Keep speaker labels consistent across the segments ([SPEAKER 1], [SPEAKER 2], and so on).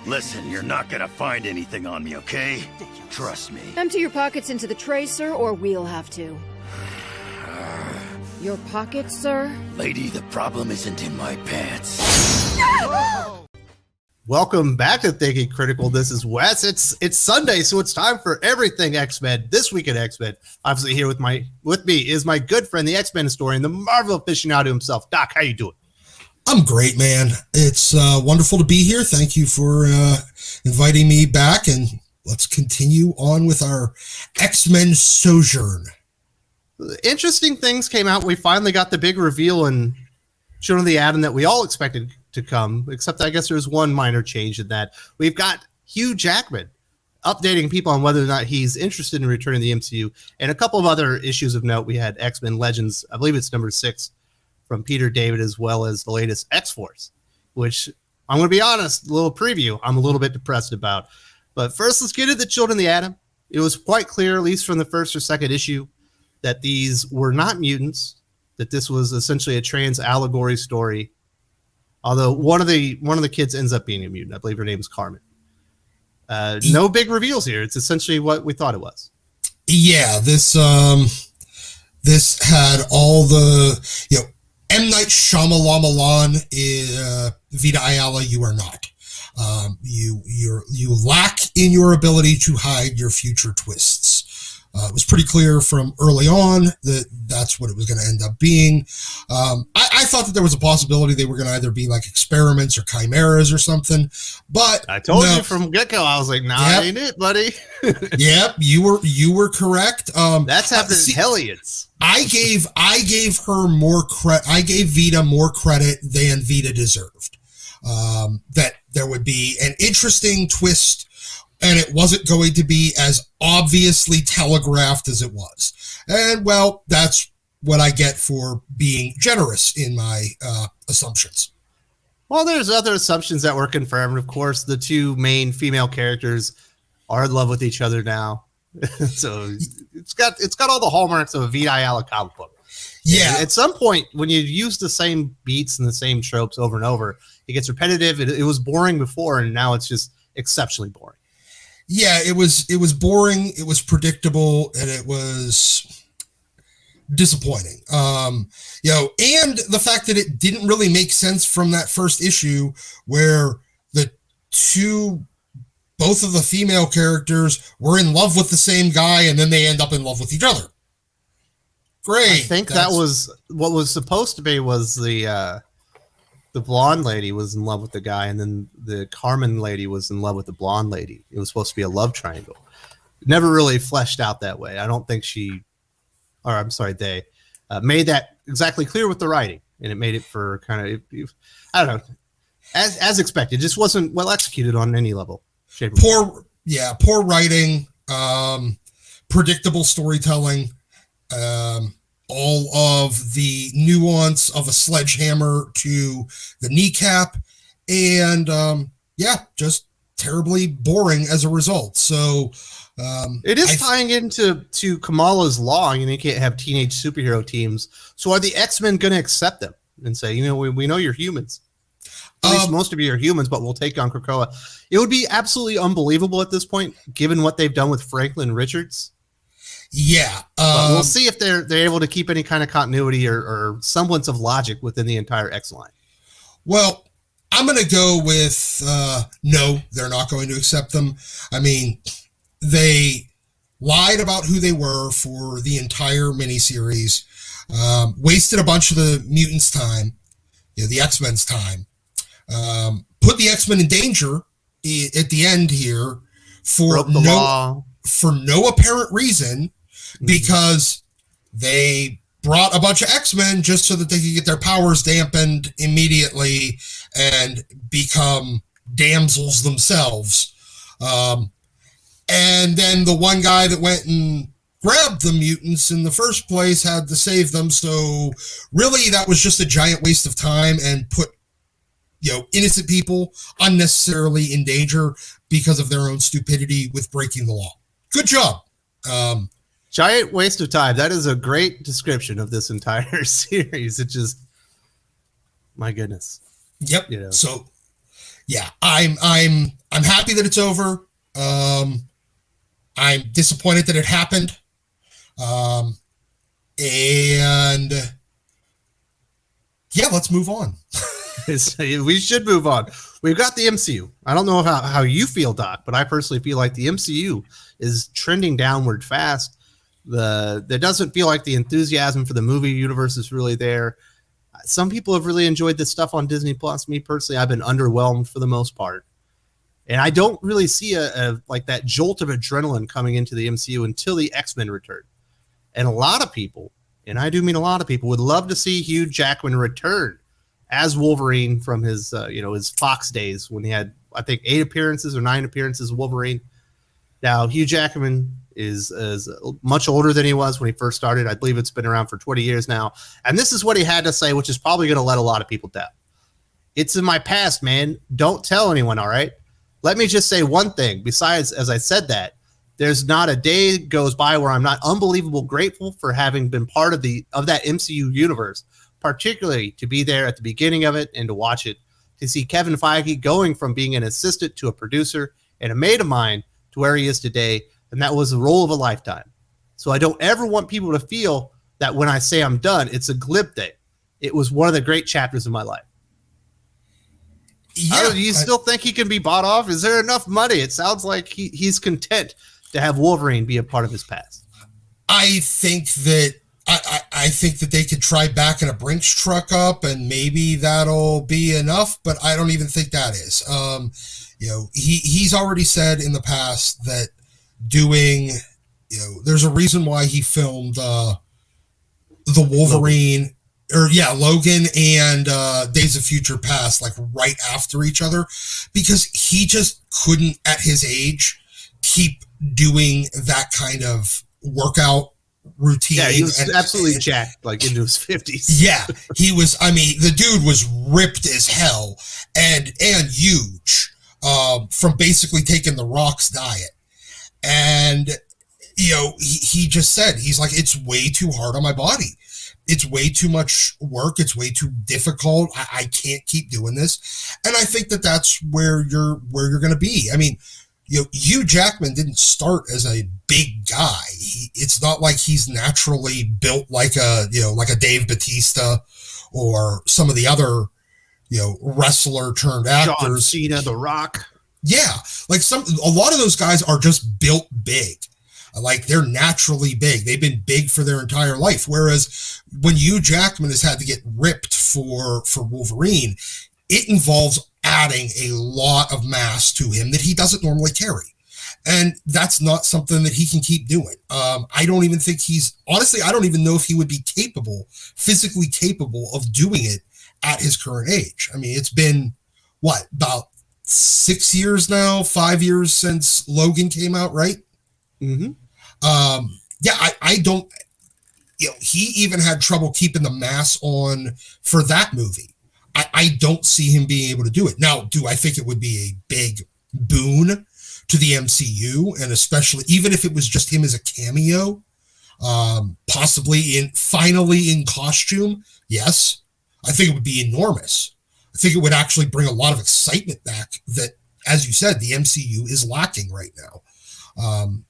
[SPEAKER 1] Listen, you're not gonna find anything on me, okay? Trust me.
[SPEAKER 2] Empty your pockets into the tray, sir, or we'll have to. Your pockets, sir?
[SPEAKER 1] Lady, the problem isn't in my pants.
[SPEAKER 3] Welcome back to Thinking Critical. This is Wes. It's Sunday, so it's time for everything X-Men. This week at X-Men, obviously here with me is my good friend, the X-Men historian, the Marvel aficionado himself. Doc, how you doing?
[SPEAKER 4] I'm great, man. It's wonderful to be here. Thank you for inviting me back, and let's continue on with our X-Men sojourn.
[SPEAKER 3] Interesting things came out. We finally got the big reveal and Children of the Atom that we all expected to come, except I guess there's one minor change in that. We've got Hugh Jackman updating people on whether or not he's interested in returning to the MCU, and a couple of other issues of note. We had X-Men Legends, I believe it's number 6, from Peter David, as well as the latest X-Force, which I'm going to be honest, a little preview, I'm a little bit depressed about. But first, let's get into the Children of the Atom. It was quite clear, at least from the first or second issue, that these were not mutants, that this was essentially a trans allegory story. Although one of the kids ends up being a mutant. I believe her name is Carmen. No big reveals here. It's essentially what we thought it was. Yeah, this
[SPEAKER 4] had all the, M. Night Shyamalan, Vita Ayala, you are not. You lack in your ability to hide your future twists. It was pretty clear from early on that that's what it was going to end up being. I thought that there was a possibility they were going to either be like experiments or chimeras or something, but
[SPEAKER 3] I told you from get-go, I was like, nah, yep. Ain't it, buddy?
[SPEAKER 4] Yep, you were correct.
[SPEAKER 3] That's happening in Hellions.
[SPEAKER 4] I gave her more credit. I gave Vita more credit than Vita deserved. That there would be an interesting twist, and it wasn't going to be as obviously telegraphed as it was. And, well, that's what I get for being generous in my assumptions.
[SPEAKER 3] Well, there's other assumptions that were confirmed. Of course, the two main female characters are in love with each other now. So it's got all the hallmarks of a Vita Ayala comic book.
[SPEAKER 4] Yeah.
[SPEAKER 3] And at some point, when you use the same beats and the same tropes over and over, it gets repetitive. It was boring before, and now it's just exceptionally boring.
[SPEAKER 4] Yeah, it was boring, it was predictable, and it was disappointing. And the fact that it didn't really make sense from that first issue where both of the female characters were in love with the same guy and then they end up in love with each other. Great.
[SPEAKER 3] I think that was what was supposed to be was the blonde lady was in love with the guy, and then the Carmen lady was in love with the blonde lady. It was supposed to be a love triangle. Never really fleshed out that way. I don't think they made that exactly clear with the writing, and it made it for kind of, I don't know, as expected. It just wasn't well executed on any level.
[SPEAKER 4] Poor writing, predictable storytelling, all of the nuance of a sledgehammer to the kneecap, and just terribly boring as a result. So
[SPEAKER 3] it is tying into Kamala's law. You can't have teenage superhero teams. So are the X-Men going to accept them and say, we know you're humans? At least most of you are humans, but we'll take on Krakoa. It would be absolutely unbelievable at this point, given what they've done with Franklin Richards.
[SPEAKER 4] Yeah.
[SPEAKER 3] But we'll see if they're able to keep any kind of continuity or semblance of logic within the entire X line.
[SPEAKER 4] Well, I'm going to go with no, they're not going to accept them. I mean, they lied about who they were for the entire miniseries, wasted a bunch of the mutants' time, the X-Men's time, put the X-Men in danger at the end here for no apparent reason, because they brought a bunch of X-Men just so that they could get their powers dampened immediately and become damsels themselves. And then the one guy that went and grabbed the mutants in the first place had to save them. So really that was just a giant waste of time and put, innocent people unnecessarily in danger because of their own stupidity with breaking the law. Good job.
[SPEAKER 3] Giant waste of time. That is a great description of this entire series. It just, my goodness.
[SPEAKER 4] Yep. So, yeah, I'm I'm happy that it's over. I'm disappointed that it happened. And yeah, let's move on.
[SPEAKER 3] We should move on. We've got the MCU. I don't know how you feel, Doc, but I personally feel like the MCU is trending downward fast. There doesn't feel like the enthusiasm for the movie universe is really there. Some people have really enjoyed this stuff on Disney Plus. Me personally, I've been underwhelmed for the most part. And I don't really see a like that jolt of adrenaline coming into the MCU until the X-Men return. And a lot of people, and I do mean a lot of people, would love to see Hugh Jackman return as Wolverine from his his Fox days when he had, I think, 8 appearances or 9 appearances as Wolverine. Now, Hugh Jackman is much older than he was when he first started. I believe it's been around for 20 years now. And this is what he had to say, which is probably going to let a lot of people down. It's in my past, man. Don't tell anyone, all right? Let me just say one thing. Besides, as I said that, there's not a day goes by where I'm not unbelievable grateful for having been part of that MCU universe, particularly to be there at the beginning of it and to watch it, to see Kevin Feige going from being an assistant to a producer and a mate of mine to where he is today. And that was the role of a lifetime. So I don't ever want people to feel that when I say I'm done, it's a glib thing. It was one of the great chapters of my life.
[SPEAKER 4] Yeah,
[SPEAKER 3] do you still think he can be bought off? Is there enough money? It sounds like he's content to have Wolverine be a part of his past.
[SPEAKER 4] I think that I think that they could try backing a Brinks truck up and maybe that'll be enough, but I don't even think that is. He's already said in the past that doing, there's a reason why he filmed the Wolverine Logan and Days of Future Past like right after each other, because he just couldn't at his age keep doing that kind of workout routine.
[SPEAKER 3] Yeah, he was absolutely jacked, like into his 50s.
[SPEAKER 4] Yeah, he was. I mean, the dude was ripped as hell and huge from basically taking the Rock's diet. And, he just said, he's like, it's way too hard on my body. It's way too much work. It's way too difficult. I can't keep doing this. And I think that that's where you're going to be. I mean, Hugh Jackman didn't start as a big guy. It's not like he's naturally built like a Dave Bautista or some of the other, wrestler turned actors.
[SPEAKER 3] John Cena, The Rock.
[SPEAKER 4] Yeah. Like a lot of those guys are just built big. Like they're naturally big. They've been big for their entire life. Whereas when Hugh Jackman has had to get ripped for Wolverine, it involves adding a lot of mass to him that he doesn't normally carry. And that's not something that he can keep doing. I don't even think I don't even know if he would be physically capable of doing it at his current age. I mean, it's been about 6 years now, 5 years since Logan came out, right?
[SPEAKER 3] Mm-hmm.
[SPEAKER 4] I don't, he even had trouble keeping the mass on for that movie. I don't see him being able to do it. Now, do I think it would be a big boon to the MCU, and especially even if it was just him as a cameo, possibly finally in costume? Yes, I think it would be enormous. I think it would actually bring a lot of excitement back that, as you said, the MCU is lacking right now.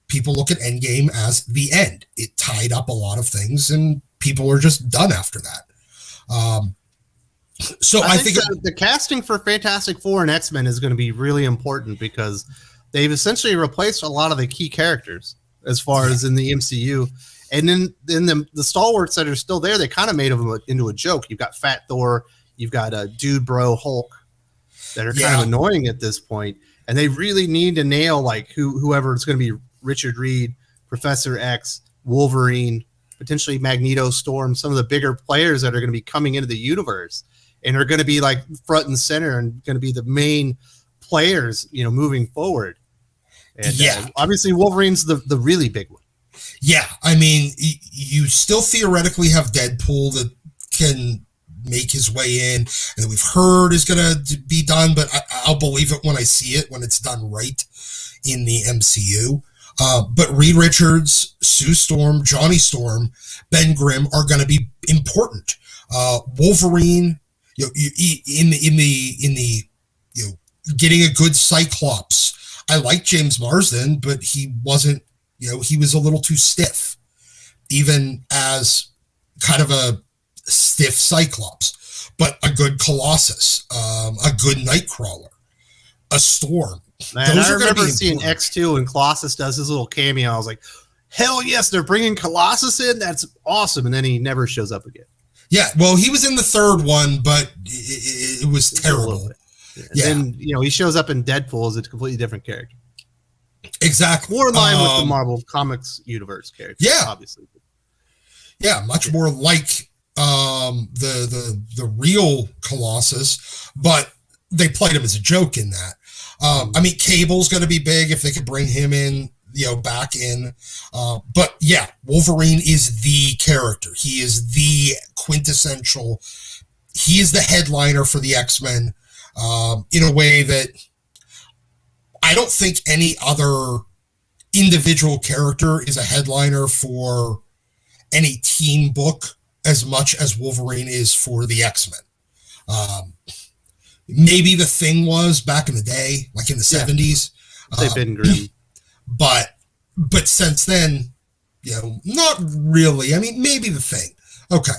[SPEAKER 4] People look at Endgame as the end. It tied up a lot of things, and people are just done after that. So I think
[SPEAKER 3] the casting for Fantastic Four and X-Men is going to be really important because they've essentially replaced a lot of the key characters as far as in the MCU. And then the stalwarts that are still there, they kind of made them into a joke. You've got Fat Thor, you've got a Dude Bro Hulk that are kind of annoying at this point. And they really need to nail like whoever it's going to be, Richard Reed, Professor X, Wolverine, potentially Magneto, Storm, some of the bigger players that are going to be coming into the universe and are going to be like front and center and going to be the main players, moving forward. And obviously Wolverine's the really big one.
[SPEAKER 4] Yeah. I mean, you still theoretically have Deadpool that can make his way in, and that we've heard is going to be done, but I'll believe it when I see it, when it's done right in the MCU. But Reed Richards, Sue Storm, Johnny Storm, Ben Grimm are going to be important. Wolverine, in the getting a good Cyclops. I like James Marsden, but he wasn't, he was a little too stiff, even as kind of a stiff Cyclops. But a good Colossus, a good Nightcrawler, a Storm.
[SPEAKER 3] Man, I remember seeing X2 and Colossus does his little cameo. I was like, hell yes, they're bringing Colossus in. That's awesome. And then he never shows up again.
[SPEAKER 4] Yeah, well, he was in the third one, but it was terrible.
[SPEAKER 3] Yeah. And then, he shows up in Deadpool as a completely different character.
[SPEAKER 4] Exactly.
[SPEAKER 3] More in line with the Marvel Comics universe character.
[SPEAKER 4] Yeah.
[SPEAKER 3] Obviously.
[SPEAKER 4] Yeah, much more like the real Colossus, but they played him as a joke in that. I mean, Cable's going to be big if they could bring him in, back in. But yeah, Wolverine is the character. He is the quintessential. He is the headliner for the X-Men in a way that I don't think any other individual character is a headliner for any team book as much as Wolverine is for the X-Men. Maybe the Thing was back in the day, like in the 70s.
[SPEAKER 3] They've been grim.
[SPEAKER 4] But since then, not really. I mean, maybe the Thing. Okay.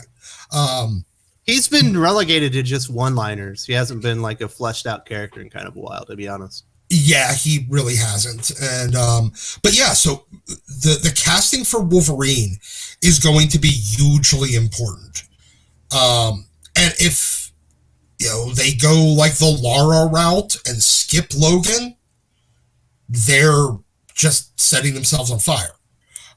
[SPEAKER 3] He's been relegated to just one-liners. He hasn't been like a fleshed out character in kind of a while, to be honest.
[SPEAKER 4] Yeah, he really hasn't. And but yeah, so the casting for Wolverine is going to be hugely important. And if they go like the Lara route and skip Logan, they're just setting themselves on fire.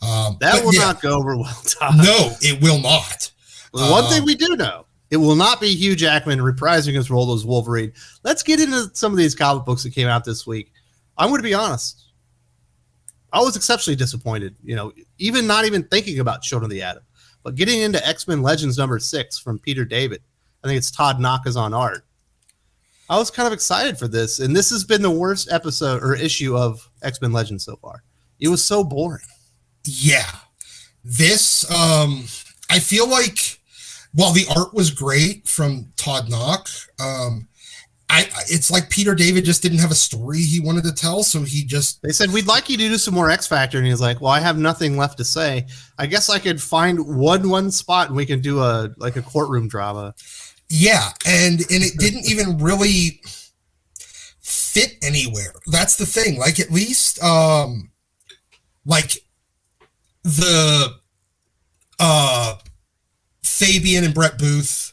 [SPEAKER 3] That will not go over well, Todd.
[SPEAKER 4] No, it will not.
[SPEAKER 3] Well, one thing we do know, it will not be Hugh Jackman reprising his role as Wolverine. Let's get into some of these comic books that came out this week. I'm going to be honest. I was exceptionally disappointed, even not even thinking about Children of the Atom. But getting into X-Men Legends #6 from Peter David, I think it's Todd Naka's on art. I was kind of excited for this, and this has been the worst episode or issue of X-Men Legends so far. It was so boring.
[SPEAKER 4] Yeah. This, I feel like, while the art was great from Todd Knock, it's like Peter David just didn't have a story he wanted to tell, so they said,
[SPEAKER 3] we'd like you to do some more X Factor, and he's like, well, I have nothing left to say. I guess I could find one spot and we can do a courtroom drama.
[SPEAKER 4] Yeah, and it didn't even really fit anywhere. That's the thing. Like, at least like the Fabian and Brett Booth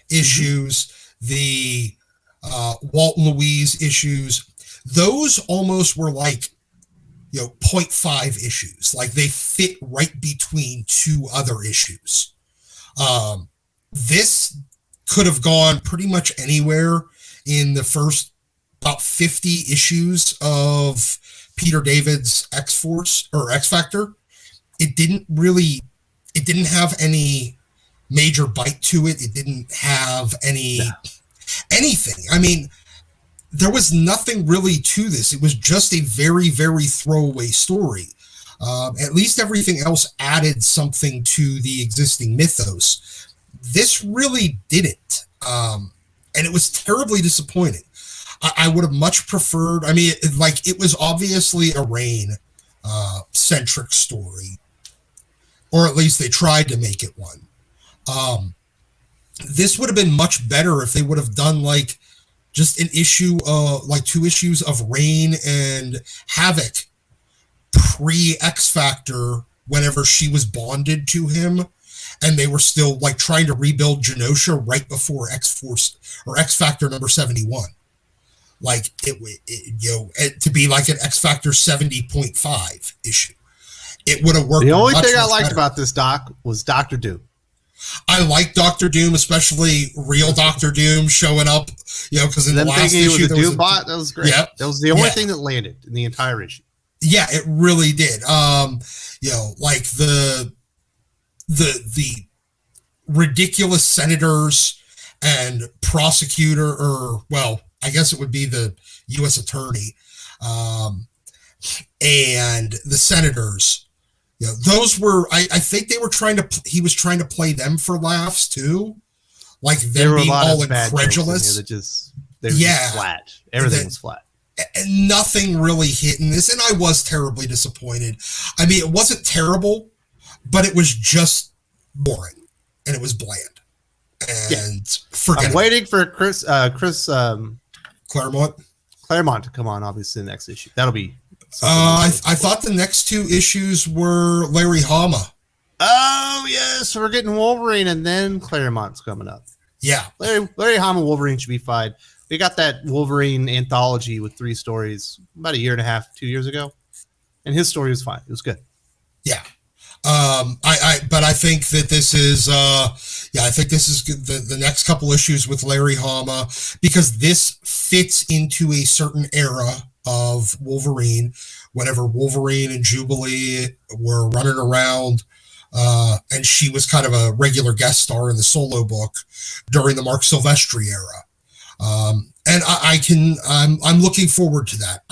[SPEAKER 4] issues, the Walt and Louise issues, those almost were like 0.5 issues. Like, they fit right between two other issues. This could have gone pretty much anywhere in the first about 50 issues of Peter David's X-Force or X-Factor. It didn't have any major bite to it. It didn't have anything. I mean, there was nothing really to this. It was just a very, very throwaway story. At least everything else added something to the existing mythos. This really didn't. And it was terribly disappointing. I would have much preferred, it was obviously a Reign centric story. Or at least they tried to make it one. This would have been much better if they would have done like just an issue, like 2 issues of Reign and Havoc pre-X Factor whenever she was bonded to him, and they were still like trying to rebuild Genosha right before X-Force or X Factor number 71. Like it to be like an X Factor 70.5 issue. It would have worked.
[SPEAKER 3] The only thing I liked about this, Doc, was Dr. Doom.
[SPEAKER 4] I like Dr. Doom, especially real Dr. Doom showing up, because in the last issue
[SPEAKER 3] there was a Doombot. That was great. Yeah, that was the only thing that landed in the entire issue.
[SPEAKER 4] Yeah, it really did. Like the ridiculous senators and prosecutor, or well, I guess it would be the U.S. attorney, and the senators. Those were, I think they were he was trying to play them for laughs too. Like them being all incredulous.
[SPEAKER 3] They were just flat. Everything was flat.
[SPEAKER 4] And nothing really hit in this, and I was terribly disappointed. I mean, it wasn't terrible, but it was just boring, and it was bland. And
[SPEAKER 3] I'm waiting for Chris
[SPEAKER 4] Claremont
[SPEAKER 3] to come on, obviously, the next issue. That'll be...
[SPEAKER 4] I thought the next 2 issues were Larry Hama.
[SPEAKER 3] Oh, yes, we're getting Wolverine, and then Claremont's coming up.
[SPEAKER 4] Yeah.
[SPEAKER 3] Larry Hama Wolverine should be fine. We got that Wolverine anthology with 3 stories about 1.5 years, 2 years ago, and his story was fine. It was good.
[SPEAKER 4] Yeah. But I think that this is, I think this is the next couple issues with Larry Hama, because this fits into a certain era of Wolverine, whenever Wolverine and Jubilee were running around, and she was kind of a regular guest star in the solo book during the Mark Silvestri era. And I'm looking forward to that.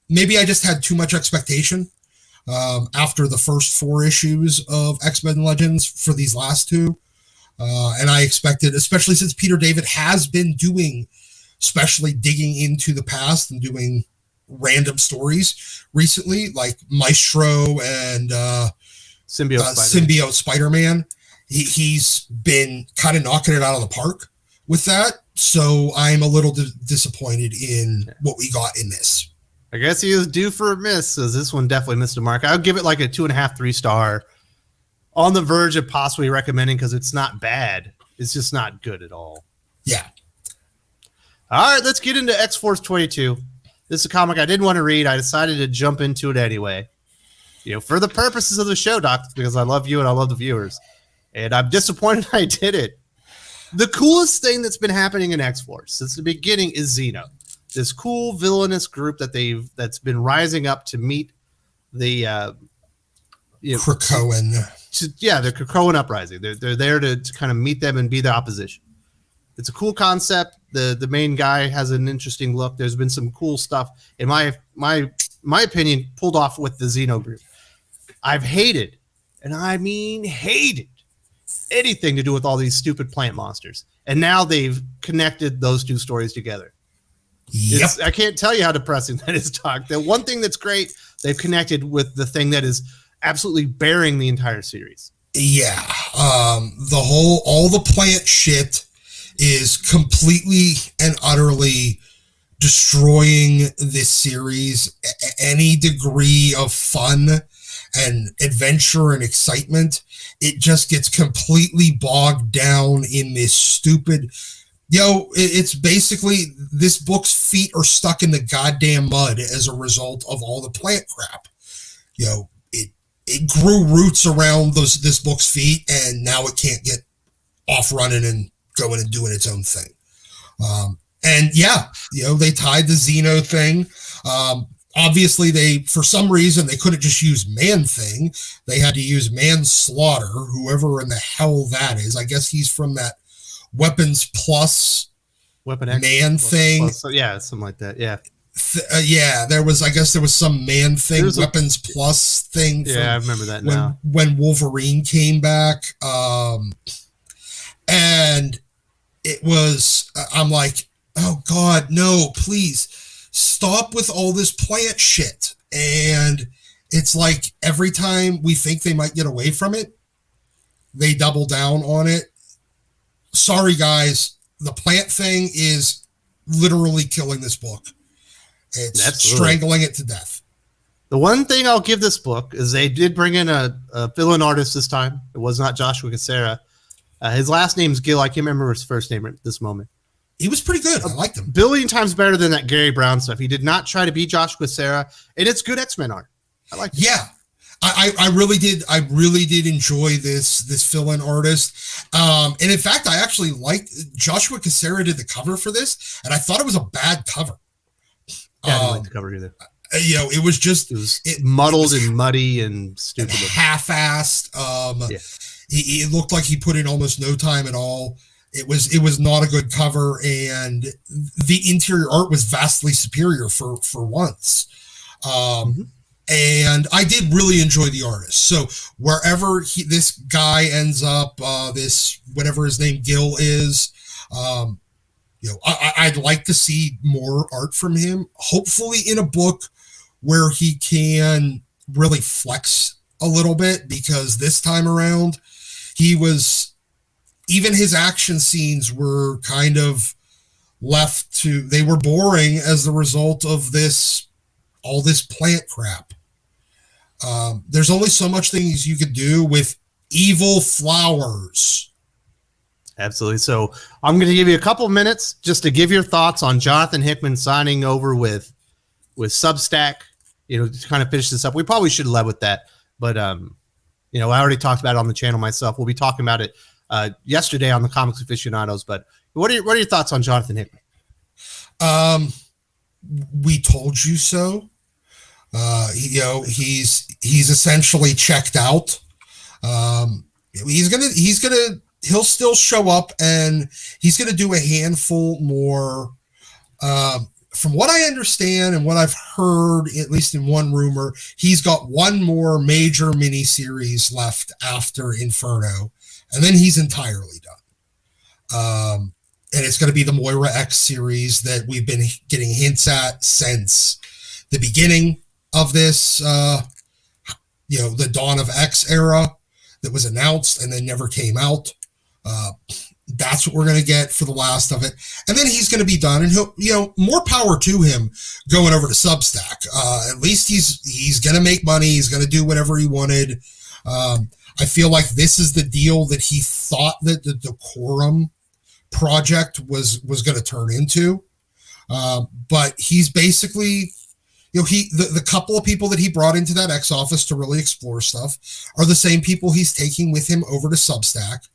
[SPEAKER 4] Maybe I just had too much expectation after the first 4 issues of X-Men Legends for these last 2. And I expected, especially since Peter David has been doing, especially digging into the past and doing random stories recently, like Maestro and Symbiote Spider-Man. He's been kind of knocking it out of the park with that. So I'm a little disappointed in what we got in this.
[SPEAKER 3] I guess he was due for a miss, because this one definitely missed a mark. I'll give it like a 2.5, 3 star. On the verge of possibly recommending, because it's not bad. It's just not good at all.
[SPEAKER 4] Yeah.
[SPEAKER 3] All right, let's get into X-Force 22. This is a comic I didn't want to read. I decided to jump into it anyway. For the purposes of the show, Doc, because I love you and I love the viewers. And I'm disappointed I did it. The coolest thing that's been happening in X-Force since the beginning is Xeno. This cool villainous group that's been rising up to meet the
[SPEAKER 4] Krakoan.
[SPEAKER 3] The Krakoan uprising. They're there to kind of meet them and be the opposition. It's a cool concept. The main guy has an interesting look. There's been some cool stuff, in my opinion, pulled off with the Xeno group. I've hated, and I mean hated, anything to do with all these stupid plant monsters. And now they've connected those 2 stories together.
[SPEAKER 4] Yep.
[SPEAKER 3] I can't tell you how depressing that is, Doc. The one thing that's great, they've connected with the thing that is absolutely bearing the entire series.
[SPEAKER 4] Yeah. All the plant shit is completely and utterly destroying this series. Any degree of fun and adventure and excitement, it just gets completely bogged down in this stupid... it's basically this book's feet are stuck in the goddamn mud as a result of all the plant crap. It grew roots around this book's feet, and now it can't get off running and going and doing its own thing. They tied the Xeno thing. Obviously, for some reason, they couldn't just use Man-Thing. They had to use Manslaughter, whoever in the hell that is. I guess he's from that Weapons Plus
[SPEAKER 3] Weapon X
[SPEAKER 4] Man-Thing.
[SPEAKER 3] Plus, yeah, something like that. Yeah.
[SPEAKER 4] There was some Man-Thing, Weapons Plus thing.
[SPEAKER 3] Yeah, I remember that now.
[SPEAKER 4] When Wolverine came back. And it was, I'm like, oh God, no, please stop with all this plant shit. And it's like every time we think they might get away from it, they double down on it. Sorry, guys. The plant thing is literally killing this book. It's strangling it to death.
[SPEAKER 3] The one thing I'll give this book is they did bring in a fill-in artist this time. It was not Joshua Cassara. His last name's Gil. I can't remember his first name at this moment.
[SPEAKER 4] He was pretty good. I liked him.
[SPEAKER 3] A billion times better than that Gary Brown stuff. He did not try to be Joshua Cassara, and it's good X-Men art. I like it.
[SPEAKER 4] Yeah. I really did enjoy this fill-in artist. And in fact, I actually liked Joshua Cassara did the cover for this, and I thought it was a bad cover.
[SPEAKER 3] Yeah, I didn't like the cover either.
[SPEAKER 4] It was just
[SPEAKER 3] muddled and muddy and stupid.
[SPEAKER 4] And half-assed. He looked like he put in almost no time at all. It was not a good cover, and the interior art was vastly superior for once. And I did really enjoy the artist. So wherever this guy ends up, this whatever his name Gil is, I'd like to see more art from him, hopefully in a book where he can really flex a little bit, because this time around, even his action scenes were kind of they were boring as the result of all this plant crap. There's only so much things you could do with evil flowers.
[SPEAKER 3] Absolutely. So I'm going to give you a couple minutes just to give your thoughts on Jonathan Hickman signing over with Substack, to kind of finish this up. We probably should have led with that, but, I already talked about it on the channel myself. We'll be talking about it yesterday on the Comics Aficionados, but what are your thoughts on Jonathan Hickman?
[SPEAKER 4] We told you so. He's essentially checked out. He'll still show up, and he's going to do a handful more. From what I understand and what I've heard, at least in one rumor, he's got one more major miniseries left after Inferno, and then he's entirely done. And it's going to be the Moira X series that we've been getting hints at since the beginning of this, the Dawn of X era that was announced and then never came out. That's what we're going to get for the last of it. And then he's going to be done, and he'll, more power to him going over to Substack. At least he's going to make money. He's going to do whatever he wanted. I feel like this is the deal that he thought that the Decorum project was going to turn into. But he's basically, the couple of people that he brought into that X office to really explore stuff are the same people he's taking with him over to Substack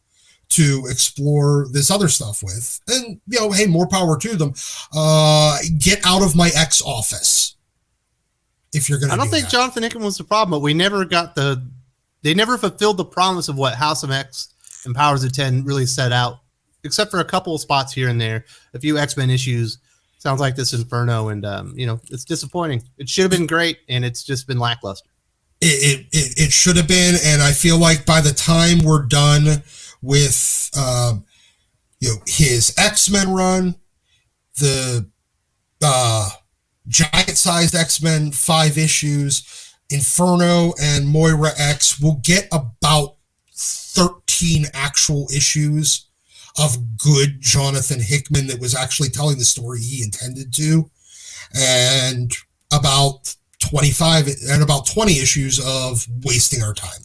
[SPEAKER 4] to explore this other stuff with. And, hey, more power to them. Get out of my X office if you're going to.
[SPEAKER 3] I don't think
[SPEAKER 4] that.
[SPEAKER 3] Jonathan Hickman was the problem, but we never got they never fulfilled the promise of what House of X and Powers of 10 really set out, except for a couple of spots here and there, a few X-Men issues. Sounds like this Inferno, and it's disappointing. It should have been great, and it's just been lackluster.
[SPEAKER 4] It should have been, and I feel like by the time we're done with his X-Men run, the giant-sized X-Men 5 issues, Inferno and Moira X, will get about 13 actual issues of good Jonathan Hickman that was actually telling the story he intended to, and about 20 issues of wasting our time.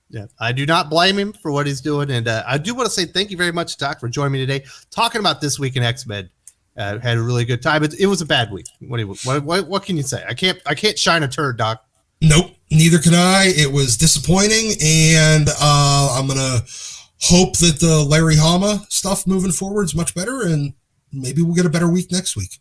[SPEAKER 3] Yeah, I do not blame him for what he's doing, and I do want to say thank you very much, Doc, for joining me today, talking about This Week in X-Men. Had a really good time. It was a bad week. What can you say? I can't shine a turd, Doc.
[SPEAKER 4] Nope, neither can I. It was disappointing, and I'm gonna hope that the Larry Hama stuff moving forward is much better, and maybe we'll get a better week next week.